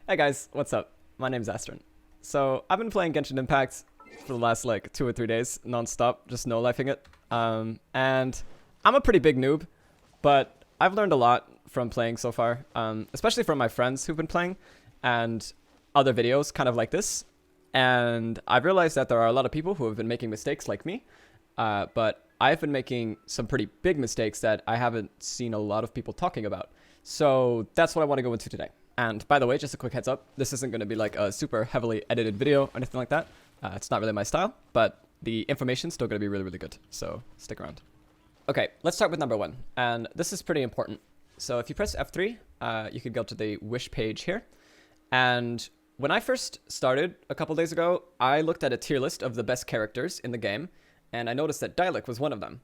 Hey guys, what's up? My name's Astron. So I've been playing Genshin Impact for the last like 2 or 3 days, non-stop, just no-lifing it. And I'm a pretty big noob, but I've learned a lot from playing so far, especially from my friends who've been playing and other videos kind of like this. And I've realized that there are a lot of people who have been making mistakes like me, but I've been making some pretty big mistakes that I haven't seen a lot of people talking about. So that's what I want to go into today. And by the way, just a quick heads up, this isn't going to be like a super heavily edited video or anything like that. It's not really my style, but the information's still going to be really, really good. So stick around. Okay, let's start with number one. And this is pretty important. So if you press F3, you could go to the wish page here. And when I first started a couple days ago, I looked at a tier list of the best characters in the game. And I noticed that Dialek was one of them.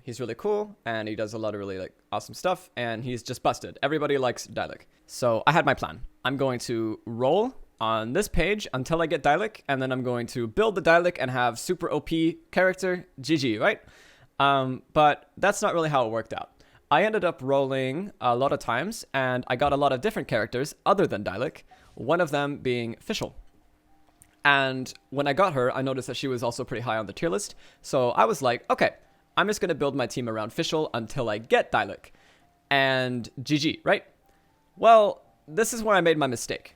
He's really cool, and he does a lot of really like awesome stuff, and he's just busted. Everybody likes Dialek. So I had my plan. I'm going to roll on this page until I get Dialek, and then I'm going to build the Dialek and have super OP character, GG, right? But that's not really how it worked out. I ended up rolling a lot of times, and I got a lot of different characters other than Dialek, one of them being Fischl. And when I got her, I noticed that she was also pretty high on the tier list. So I was like, okay, I'm just going to build my team around Fischl until I get Dialek. And GG, right? Well, this is where I made my mistake.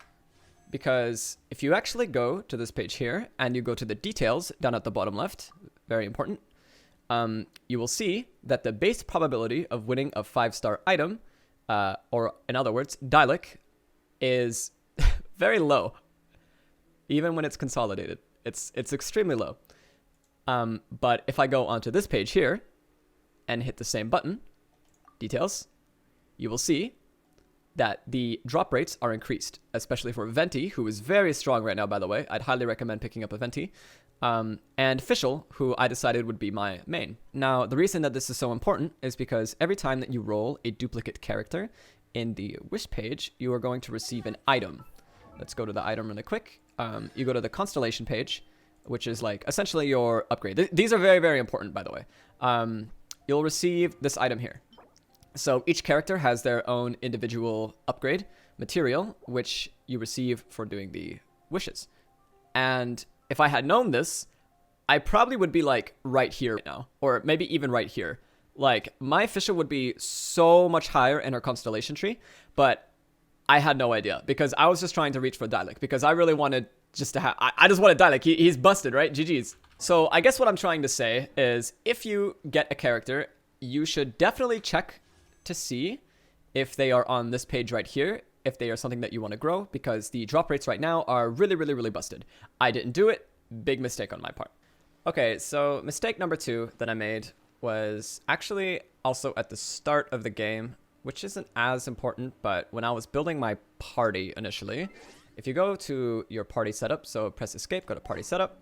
Because if you actually go to this page here and you go to the details down at the bottom left, very important, you will see that the base probability of winning a 5-star item, or in other words, Dialek, is very low. Even when it's consolidated, it's extremely low. But if I go onto this page here and hit the same button, details, you will see that the drop rates are increased, especially for Venti, who is very strong right now, by the way. I'd highly recommend picking up a Venti. And Fischl, who I decided would be my main. Now, the reason that this is so important is because every time that you roll a duplicate character in the wish page, you are going to receive an item. Let's go to the item really quick. You go to the constellation page, which is like essentially your upgrade. These are very, very important, by the way. You'll receive this item here. So each character has their own individual upgrade material, which you receive for doing the wishes. And if I had known this, I probably would be like right here right now, or maybe even right here. Like my Fischl would be so much higher in her constellation tree, but I had no idea because I was just trying to reach for Dialek because I really wanted just to have, I just wanted Dialek. He's busted, right? GG's. So I guess what I'm trying to say is if you get a character, you should definitely check to see if they are on this page right here, if they are something that you want to grow, because the drop rates right now are really, really, really busted. I didn't do it. Big mistake on my part. Okay, so mistake number 2 that I made was actually also at the start of the game, which isn't as important, but when I was building my party initially, if you go to your party setup, so press escape, go to party setup,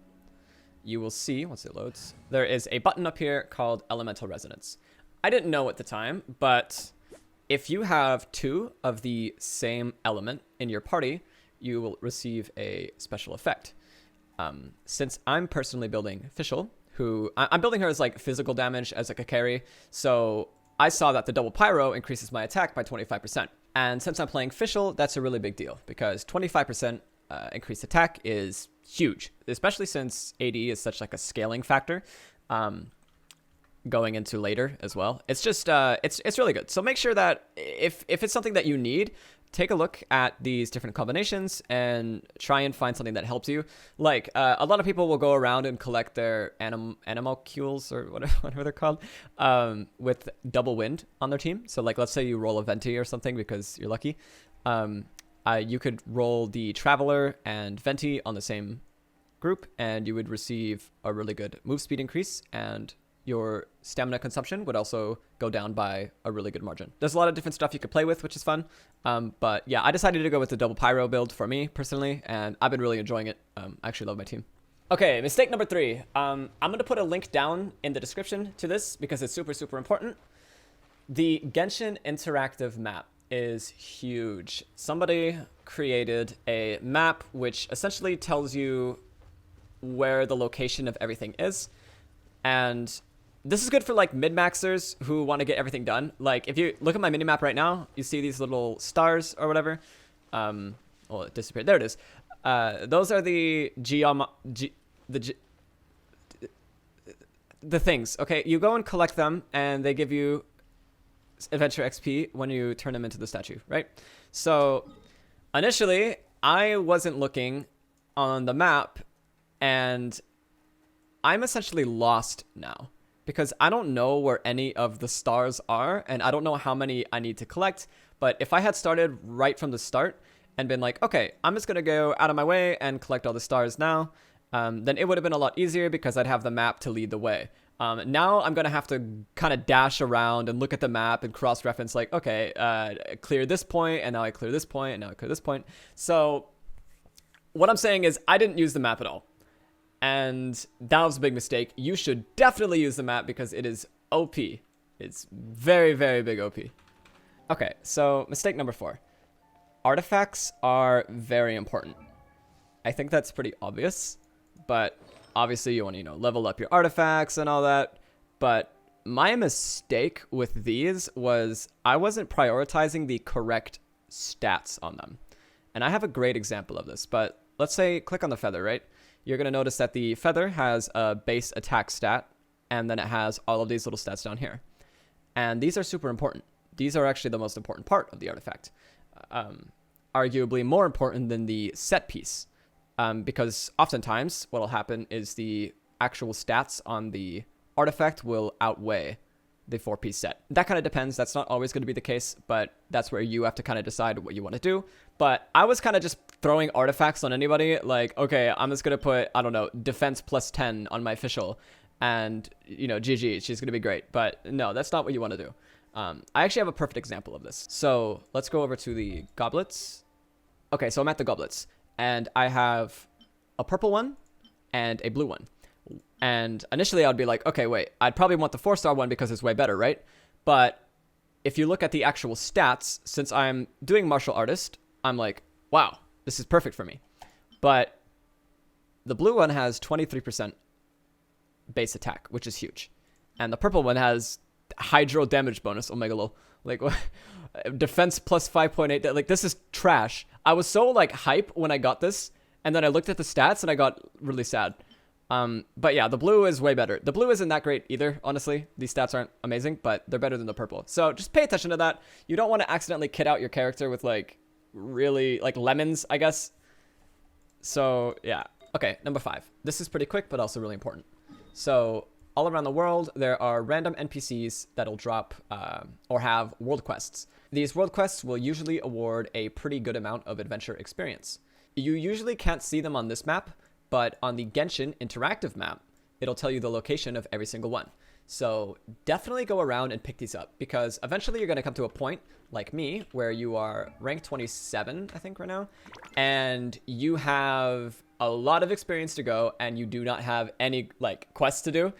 you will see, once it loads, there is a button up here called Elemental Resonance. I didn't know at the time, but if you have 2 of the same element in your party, you will receive a special effect. Since I'm personally building Fischl, who I'm building her as like physical damage as like a carry, so I saw that the double pyro increases my attack by 25%. And since I'm playing Fischl, that's a really big deal because 25% increased attack is huge, especially since AD is such like a scaling factor. Going into later as well. It's just, it's really good. So make sure that if it's something that you need, take a look at these different combinations and try and find something that helps you. Like, a lot of people will go around and collect their animalcules or whatever they're called, with double wind on their team. So like, let's say you roll a Venti or something because you're lucky. You could roll the Traveler and Venti on the same group and you would receive a really good move speed increase, and your stamina consumption would also go down by a really good margin. There's a lot of different stuff you could play with, which is fun. But yeah, I decided to go with the double pyro build for me personally, and I've been really enjoying it. I actually love my team. Okay, mistake number 3. I'm going to put a link down in the description to this because it's super, super important. The Genshin interactive map is huge. Somebody created a map which essentially tells you where the location of everything is. And this is good for like mid-maxers who want to get everything done. Like if you look at my minimap right now, you see these little stars or whatever. Oh, it disappeared. There it is. Those are the the things. Okay, you go and collect them, and they give you adventure XP when you turn them into the statue, right? So initially, I wasn't looking on the map, and I'm essentially lost now because I don't know where any of the stars are, and I don't know how many I need to collect. But if I had started right from the start and been like, okay, I'm just going to go out of my way and collect all the stars now, then it would have been a lot easier because I'd have the map to lead the way. Now I'm going to have to kind of dash around and look at the map and cross-reference like, okay, clear this point, and now I clear this point, and now I clear this point. So what I'm saying is I didn't use the map at all. And that was a big mistake. You should definitely use the map because it is OP. It's very, very big OP. Okay, so mistake number 4. Artifacts are very important. I think that's pretty obvious, but obviously you want to, level up your artifacts and all that. But my mistake with these was I wasn't prioritizing the correct stats on them. And I have a great example of this, but let's say click on the feather, right? You're going to notice that the feather has a base attack stat, and then it has all of these little stats down here. And these are super important. These are actually the most important part of the artifact. Arguably more important than the set piece. Because oftentimes what will happen is the actual stats on the artifact will outweigh the 4-piece set. That kind of depends. That's not always going to be the case, but that's where you have to kind of decide what you want to do. But I was kind of just throwing artifacts on anybody. Like, okay, I'm just going to put, I don't know, defense plus 10 on my Fischl. And, GG, she's going to be great. But no, that's not what you want to do. I actually have a perfect example of this. So let's go over to the goblets. Okay, so I'm at the goblets. And I have a purple one and a blue one. And initially I'd be like, okay, wait, I'd probably want the 4-star one because it's way better, right? But if you look at the actual stats, since I'm doing martial artist, I'm like, wow, this is perfect for me. But the blue one has 23% base attack, which is huge. And the purple one has hydro damage bonus, omega lol. Like, defense plus 5.8. Like, this is trash. I was so, hype when I got this. And then I looked at the stats and I got really sad. But yeah, the blue is way better. The blue isn't that great either, honestly. These stats aren't amazing, but they're better than the purple. So just pay attention to that. You don't want to accidentally kit out your character with, really, lemons, I guess. So, yeah. Okay, number 5. This is pretty quick, but also really important. So, all around the world, there are random NPCs that'll drop or have world quests. These world quests will usually award a pretty good amount of adventure experience. You usually can't see them on this map, but on the Genshin interactive map, it'll tell you the location of every single one. So definitely go around and pick these up because eventually you're going to come to a point like me where you are rank 27, I think right now, and you have a lot of experience to go and you do not have any quests to do,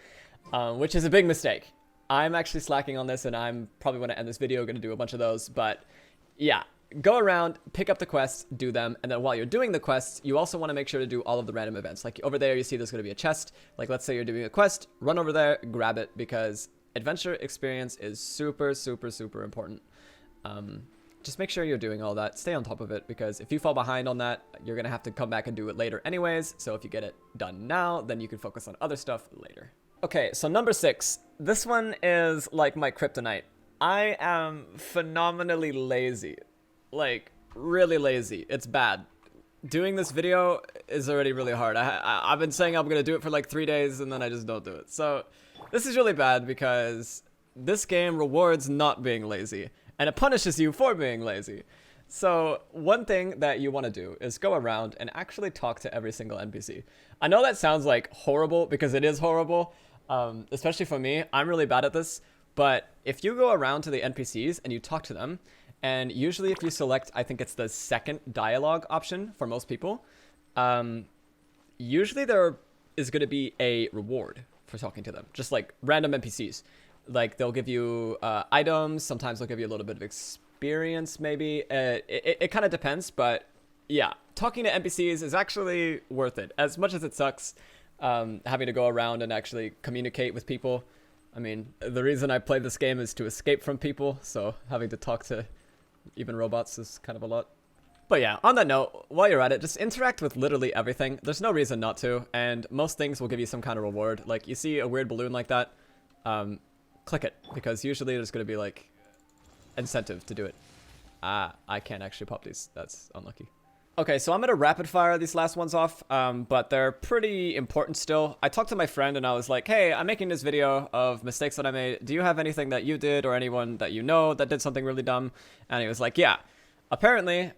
which is a big mistake. I'm actually slacking on this and I'm probably going to end this video, going to do a bunch of those, but yeah. Go around, pick up the quests, do them, and then while you're doing the quests, you also want to make sure to do all of the random events. Like over there, you see there's going to be a chest. Like let's say you're doing a quest, run over there, grab it, because adventure experience is super, super, super important. Just make sure you're doing all that. Stay on top of it, because if you fall behind on that, you're going to have to come back and do it later anyways. So if you get it done now, then you can focus on other stuff later. Okay, so number 6. This one is like my kryptonite. I am phenomenally lazy. Really lazy. It's bad. Doing this video is already really hard. I've been saying I'm gonna do it for 3 days and then I just don't do it. So this is really bad because this game rewards not being lazy and it punishes you for being lazy. So one thing that you want to do is go around and actually talk to every single NPC. I know that sounds horrible because it is horrible, especially for me. I'm really bad at this, but if you go around to the NPCs and you talk to them, and usually if you select, I think it's the second dialogue option for most people, usually there is going to be a reward for talking to them. Just random NPCs. They'll give you items. Sometimes they'll give you a little bit of experience, maybe. It kind of depends, but yeah. Talking to NPCs is actually worth it. As much as it sucks having to go around and actually communicate with people. I mean, the reason I play this game is to escape from people, so having to talk to even robots is kind of a lot. But yeah, on that note, while you're at it, just interact with literally everything. There's no reason not to, and most things will give you some kind of reward. Like, you see a weird balloon like that, click it, because usually there's going to be, like, incentive to do it. I can't actually pop these. That's unlucky. Okay, so I'm going to rapid fire these last ones off, but they're pretty important still. I talked to my friend and I was like, hey, I'm making this video of mistakes that I made. Do you have anything that you did or anyone that you know that did something really dumb? And he was like, yeah. Apparently,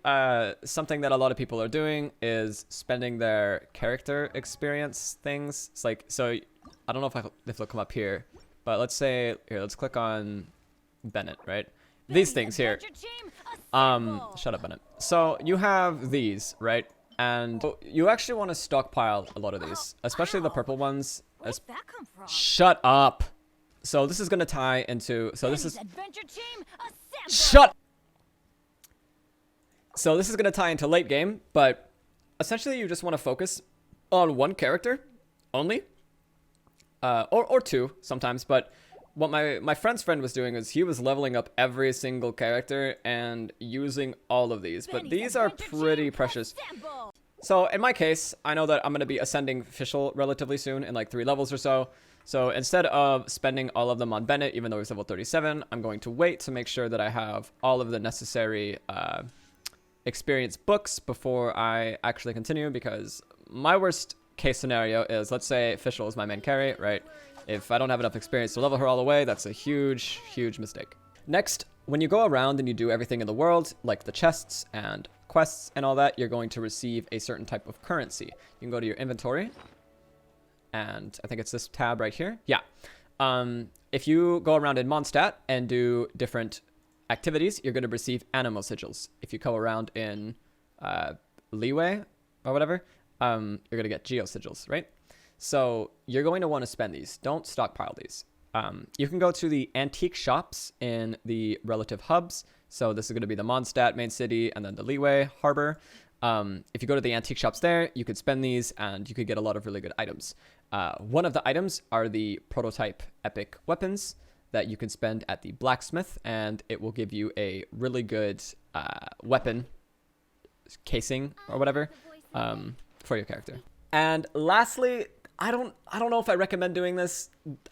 something that a lot of people are doing is spending their character experience things. It's like, so I don't know if they'll come up here, but let's say, here, let's click on Bennett, right? These things here. Shut up, Bennett. So you have these, right? And you actually want to stockpile a lot of these, especially the purple ones. Where'd that come from? Shut up. So this is going to tie into, so this is, shut. So this is going to tie into late game, but essentially you just want to focus on one character only, or two sometimes. But what my friend's friend was doing is he was leveling up every single character and using all of these. But these are pretty precious. So in my case, I know that I'm going to be ascending Fischl relatively soon in like 3 levels or so. So instead of spending all of them on Bennett, even though he's level 37, I'm going to wait to make sure that I have all of the necessary experience books before I actually continue, because my worst case scenario is, let's say Fischl is my main carry, right? If I don't have enough experience to level her all the way, that's a huge, huge mistake. Next, when you go around and you do everything in the world, like the chests and quests and all that, you're going to receive a certain type of currency. You can go to your inventory, and I think it's this tab right here. Yeah. If you go around in Mondstadt and do different activities, you're going to receive animal sigils. If you go around in Leeway or whatever, you're going to get geo sigils, right? So you're going to want to spend these. Don't stockpile these. You can go to the antique shops in the relative hubs. So this is going to be the Mondstadt main city and then the Leeway harbor. If you go to the antique shops there, you could spend these and you could get a lot of really good items. One of the items are the prototype epic weapons that you can spend at the blacksmith, and it will give you a really good weapon casing or whatever for your character. And lastly, I don't know if I recommend doing this.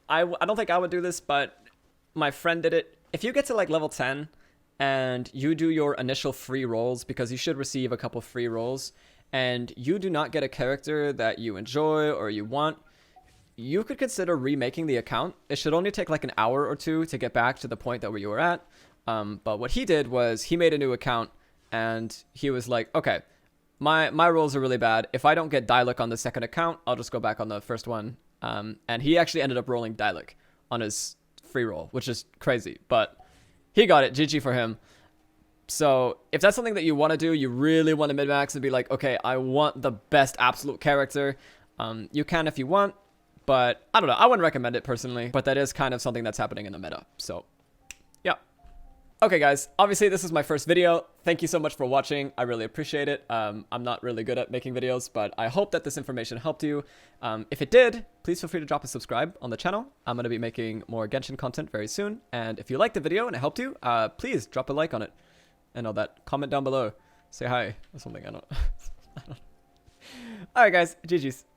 I don't think I would do this, but my friend did it. If you get to like level 10 and you do your initial free rolls, because you should receive a couple free rolls, and you do not get a character that you enjoy or you want, you could consider remaking the account. It should only take like an hour or 2 to get back to the point that where you were at. But what he did was he made a new account and he was like, okay, my rolls are really bad. If I don't get Dialect on the second account, I'll just go back on the first one. And he actually ended up rolling Dialect on his free roll, which is crazy, but he got it. GG for him. So if that's something that you want to do, you really want to min-max and be like, okay, I want the best absolute character. You can if you want. But I don't know. I wouldn't recommend it personally, but that is kind of something that's happening in the meta. So yeah. Okay, guys, obviously this is my first video. Thank you so much for watching. I really appreciate it. I'm not really good at making videos, but I hope that this information helped you. If it did, please feel free to drop a subscribe on the channel. I'm going to be making more Genshin content very soon. And if you liked the video and it helped you, please drop a like on it. And all that. Comment down below. Say hi or something. I don't know. All right, guys. GG's.